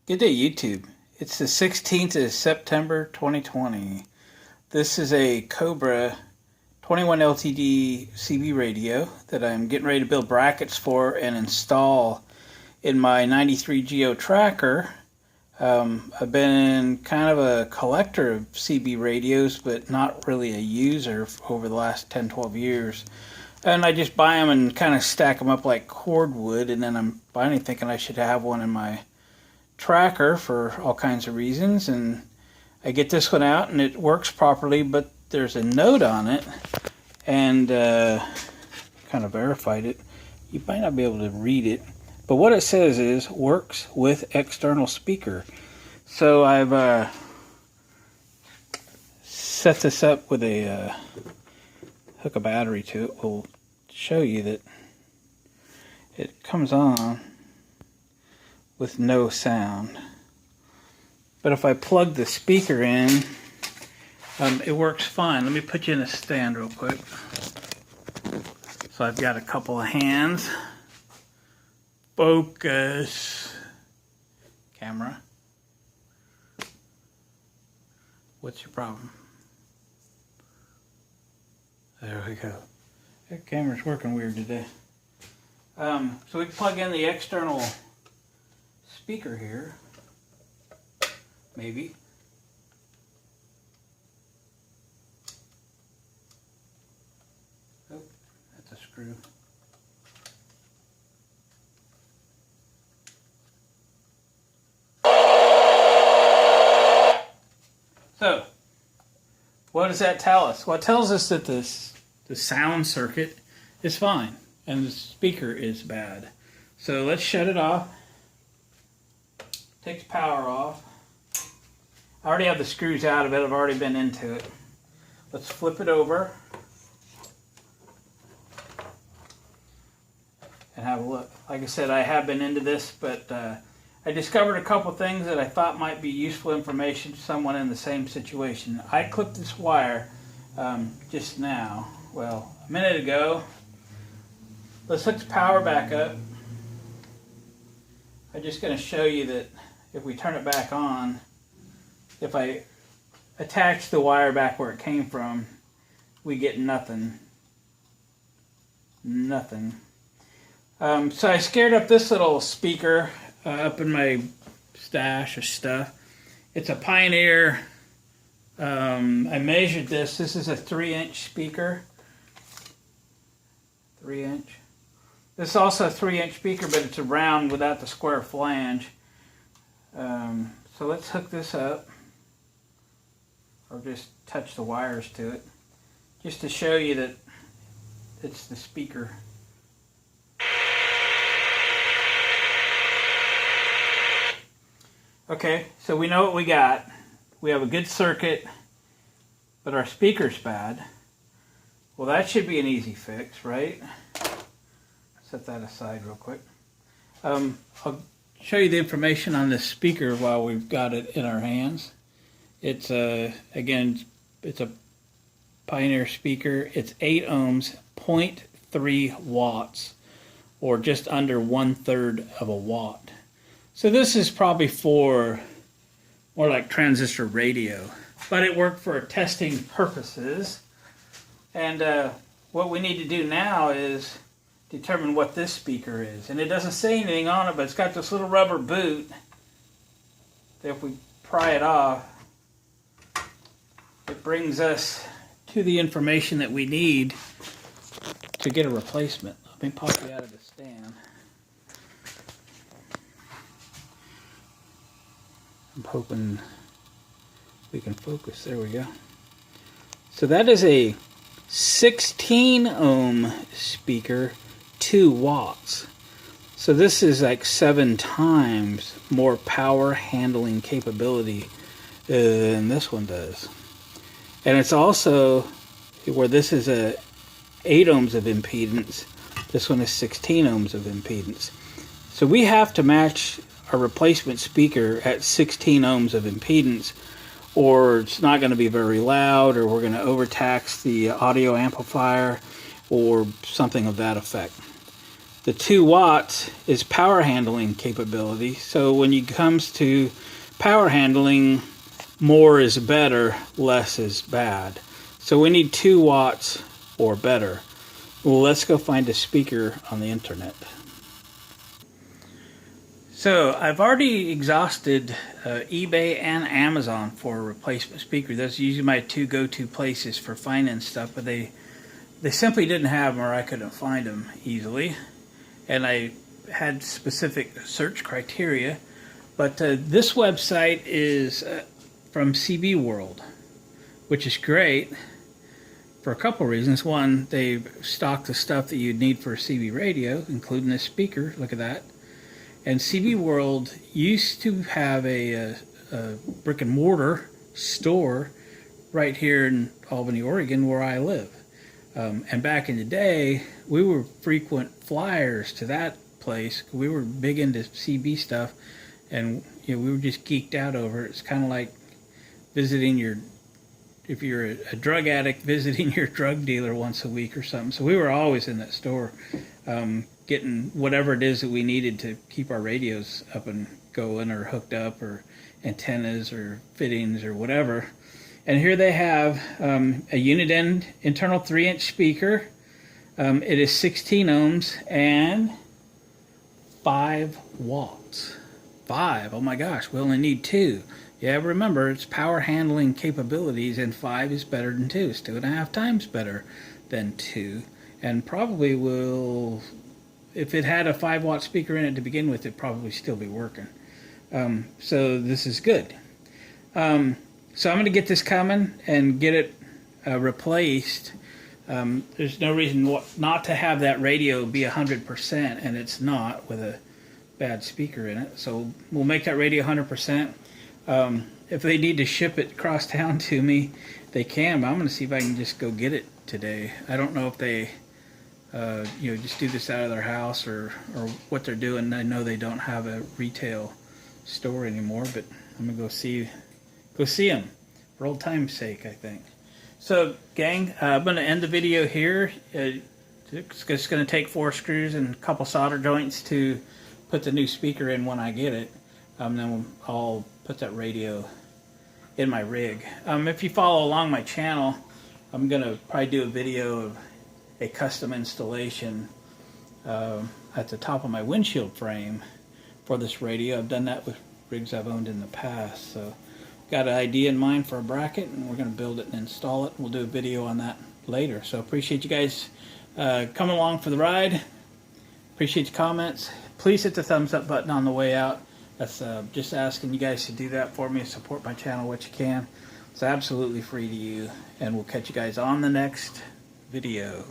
Good day, YouTube. It's the 16th of September 2020. This is a Cobra 21 LTD CB radio that I'm getting ready to build brackets for and install in my 93 Geo tracker. I've been kind of a collector of CB radios, but not really a user over the last 10-12 years. And I just buy them and kind of stack them up like cordwood, and then I'm finally thinking I should have one in my tracker for all kinds of reasons. And I get this one out and it works properly, but there's a note on it, and kind of verified it. You might not be able to read it, but what it says is works with external speaker. So I've set this up with a hook a battery to it. Will show you that it comes on with no sound, but if I plug the speaker in, it works fine. Let me put you in a stand real quick. So I've got a couple of hands. Focus. Camera. What's your problem? There we go. That camera's working weird today. So we plug in the external speaker here. Maybe. Oh, that's a screw. So, what does that tell us? Well, it tells us that the sound circuit is fine and the speaker is bad. So let's shut it off. Takes power off. I already have the screws out of it. I've already been into it. Let's flip it over and have a look. Like I said, I have been into this, but I discovered a couple things that I thought might be useful information to someone in the same situation. I clipped this wire just now, well, a minute ago. Let's hook the power back up. I'm just going to show you that if we turn it back on, if I attach the wire back where it came from, we get nothing. Nothing. So I scared up this little speaker up in my stash of stuff. It's a Pioneer. I measured this. This is a 3-inch speaker. 3-inch. This is also a 3-inch speaker, but it's a round without the square flange. So let's hook this up, or just touch the wires to it, just to show you that it's the speaker. Okay, so we know what we got. We have a good circuit, but our speaker's bad. Well, that should be an easy fix, right? Set that aside real quick. I'll show you the information on this speaker while we've got it in our hands. It's again, it's a Pioneer speaker. It's 8 ohms, 0.3 watts, or just under 1/3 of a watt. So this is probably for more like transistor radio, but it worked for testing purposes. And what we need to do now is determine what this speaker is. And it doesn't say anything on it, but it's got this little rubber boot that if we pry it off, it brings us to the information that we need to get a replacement. Let me pop you out of the stand. I'm hoping we can focus. There we go. So that is a 16 ohm speaker, 2 watts. So this is like 7 times more power handling capability than this one does. And it's also, where this is a 8 ohms of impedance, this one is 16 ohms of impedance. So we have to match a replacement speaker at 16 ohms of impedance, or it's not going to be very loud, or we're going to overtax the audio amplifier, or something of that effect. The 2 watts is power handling capability. So when it comes to power handling, more is better, less is bad. So we need 2 watts or better. Well, let's go find a speaker on the internet. So I've already exhausted eBay and Amazon for a replacement speaker. Those are usually my 2 go-to places for finding stuff, but they simply didn't have them, or I couldn't find them easily. And I had specific search criteria. But this website is from CB World, which is great for a couple reasons. One, they stock the stuff that you'd need for a CB radio, including this speaker. Look at that. And CB World used to have a brick and mortar store right here in Albany, Oregon, where I live. And back in the day, we were frequent flyers to that place. We were big into CB stuff, and we were just geeked out over it. It's kind of like visiting if you're a drug addict, visiting your drug dealer once a week or something. So we were always in that store, getting whatever it is that we needed to keep our radios up and going, or hooked up, or antennas or fittings or whatever. And here they have a unit end internal 3-inch speaker. It is 16 ohms and 5 watts. 5, oh my gosh, we only need 2. Yeah, remember, it's power handling capabilities, and 5 is better than 2. It's 2.5 times better than 2. And probably will, if it had a 5 watt speaker in it to begin with, it'd probably still be working. So this is good. So I'm going to get this coming and get it replaced. There's no reason not to have that radio be 100%, and it's not with a bad speaker in it. So we'll make that radio 100%. If they need to ship it across town to me, they can, but I'm going to see if I can just go get it today. I don't know if they just do this out of their house or what they're doing. I know they don't have a retail store anymore, but I'm going to go see them for old time's sake, I think. So, gang, I'm going to end the video here. It's just going to take 4 screws and a couple solder joints to put the new speaker in when I get it. Then I'll put that radio in my rig. If you follow along my channel, I'm going to probably do a video of a custom installation at the top of my windshield frame for this radio. I've done that with rigs I've owned in the past. So got an idea in mind for a bracket, and we're going to build it and install it. We'll do a video on that later. So appreciate you guys coming along for the ride. Appreciate your comments. Please hit the thumbs up button on the way out. That's just asking you guys to do that for me, support my channel what you can. It's absolutely free to you, and we'll catch you guys on the next video.